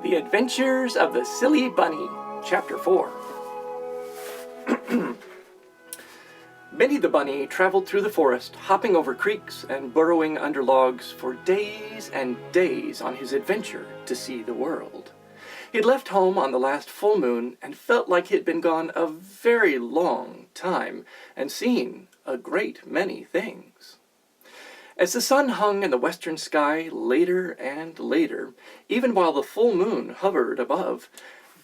The Adventures of the Silly Bunny, Chapter 4. Benny the Bunny traveled through the forest, hopping over creeks and burrowing under logs for days and days on his adventure to see the world. He'd left home on the last full moon and felt like he'd been gone a very long time and seen a great many things. As the sun hung in the western sky later and later, even while the full moon hovered above,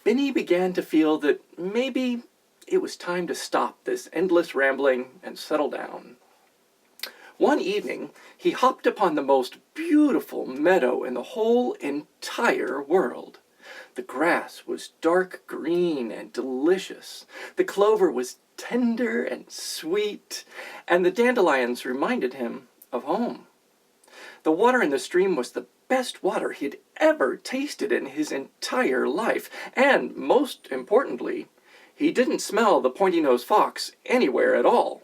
Benny began to feel that maybe it was time to stop this endless rambling and settle down. One evening, he hopped upon the most beautiful meadow in the whole entire world. The grass was dark green and delicious. The clover was tender and sweet, and the dandelions reminded him of home. The water in the stream was the best water he'd ever tasted in his entire life, and most importantly, he didn't smell the pointy-nosed fox anywhere at all.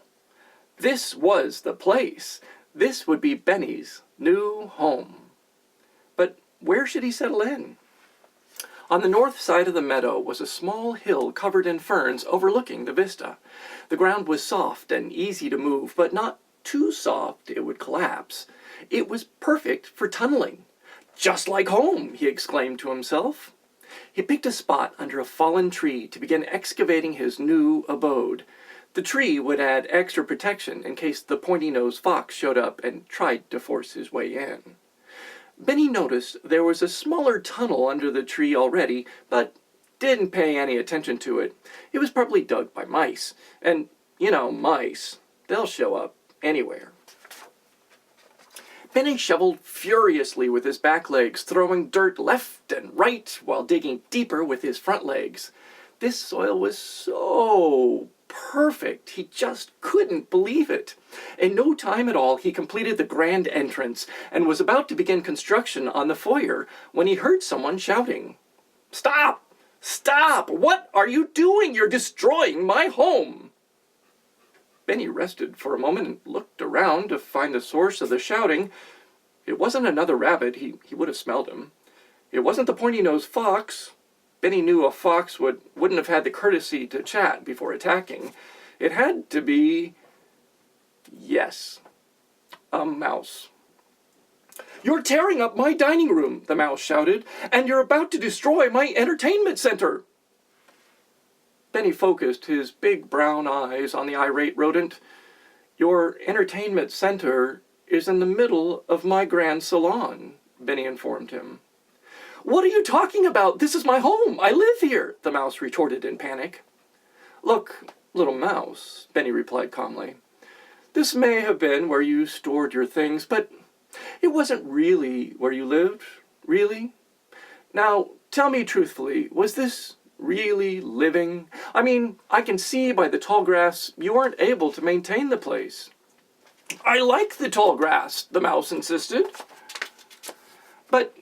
This was the place. This would be Benny's new home. But where should he settle in? On the north side of the meadow was a small hill covered in ferns overlooking the vista. The ground was soft and easy to move, but not too soft it would collapse. It was perfect for tunneling. Just like home, he exclaimed to himself. He picked a spot under a fallen tree to begin excavating his new abode. The tree would add extra protection in case the pointy-nosed fox showed up and tried to force his way in. Benny noticed there was a smaller tunnel under the tree already, but didn't pay any attention to it. It was probably dug by mice, and, mice, they'll show up anywhere. Benny shoveled furiously with his back legs, throwing dirt left and right while digging deeper with his front legs. This soil was so perfect, he just couldn't believe it. In no time at all, he completed the grand entrance and was about to begin construction on the foyer when he heard someone shouting, "Stop! Stop! What are you doing? You're destroying my home!" Benny rested for a moment and looked around to find the source of the shouting. It wasn't another rabbit. He would have smelled him. It wasn't the pointy-nosed fox. Benny knew a fox wouldn't have had the courtesy to chat before attacking. It had to be, yes, a mouse. "You're tearing up my dining room," the mouse shouted, "and you're about to destroy my entertainment center." Benny focused his big brown eyes on the irate rodent. "Your entertainment center is in the middle of my grand salon," Benny informed him. "What are you talking about? This is my home. I live here," the mouse retorted in panic. "Look, little mouse," Benny replied calmly, "this may have been where you stored your things, but it wasn't really where you lived, really. Now, tell me truthfully, was this really living? I mean, I can see by the tall grass you weren't able to maintain the place." "I like the tall grass," the mouse insisted. "But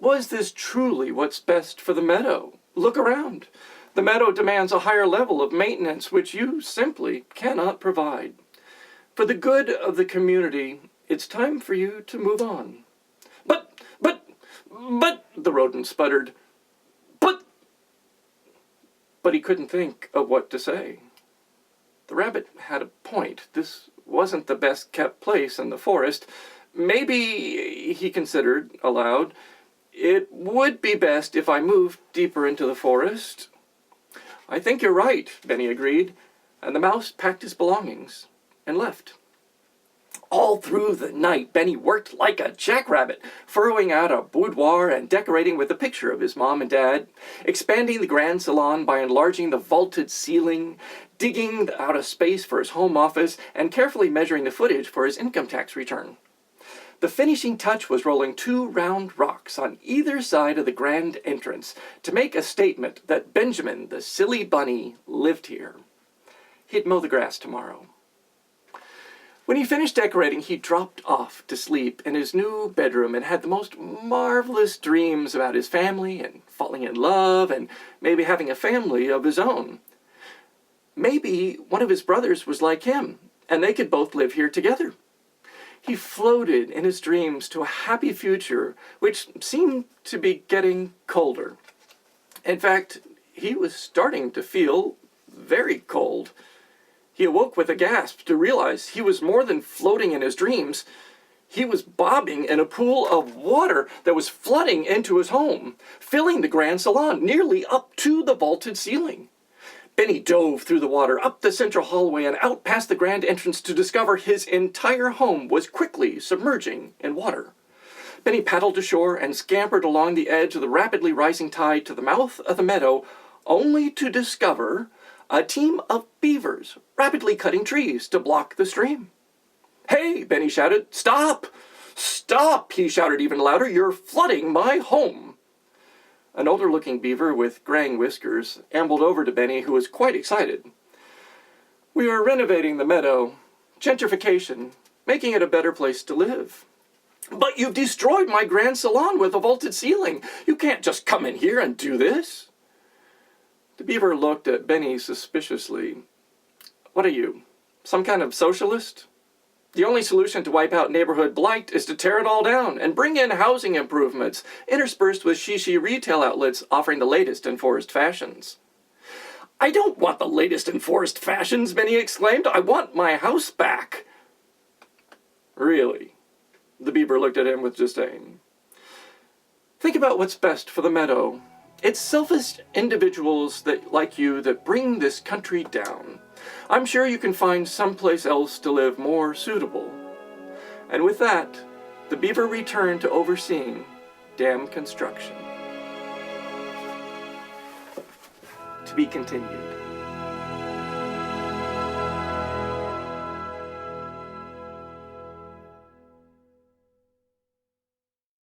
was this truly what's best for the meadow? Look around. The meadow demands a higher level of maintenance which you simply cannot provide. For the good of the community, it's time for you to move on." But, the rodent sputtered. But he couldn't think of what to say. The rabbit had a point. This wasn't the best kept place in the forest. Maybe, he considered aloud, it would be best if I moved deeper into the forest. "I think you're right," Benny agreed, and the mouse packed his belongings and left. All through the night, Benny worked like a jackrabbit, furrowing out a boudoir and decorating with a picture of his mom and dad, expanding the grand salon by enlarging the vaulted ceiling, digging out a space for his home office, and carefully measuring the footage for his income tax return. The finishing touch was rolling 2 round rocks on either side of the grand entrance to make a statement that Benjamin, the silly bunny, lived here. He'd mow the grass tomorrow. When he finished decorating, he dropped off to sleep in his new bedroom and had the most marvelous dreams about his family and falling in love and maybe having a family of his own. Maybe one of his brothers was like him, and they could both live here together. He floated in his dreams to a happy future, which seemed to be getting colder. In fact, he was starting to feel very cold. He awoke with a gasp to realize he was more than floating in his dreams. He was bobbing in a pool of water that was flooding into his home, filling the grand salon nearly up to the vaulted ceiling. Benny dove through the water, up the central hallway, and out past the grand entrance to discover his entire home was quickly submerging in water. Benny paddled ashore and scampered along the edge of the rapidly rising tide to the mouth of the meadow, only to discover a team of beavers rapidly cutting trees to block the stream. "Hey!" Benny shouted. "Stop! Stop!" he shouted even louder. "You're flooding my home!" An older-looking beaver with graying whiskers ambled over to Benny, who was quite excited. "We are renovating the meadow. Gentrification, making it a better place to live." "But you've destroyed my grand salon with a vaulted ceiling. You can't just come in here and do this." The beaver looked at Benny suspiciously. "What are you, some kind of socialist? The only solution to wipe out neighborhood blight is to tear it all down and bring in housing improvements, interspersed with shishi retail outlets offering the latest in forest fashions." "I don't want the latest in forest fashions," Benny exclaimed. "I want my house back." "Really?" The beaver looked at him with disdain. "Think about what's best for the meadow. It's selfish individuals like you that bring this country down. I'm sure you can find someplace else to live more suitable." And with that, the beaver returned to overseeing dam construction. To be continued.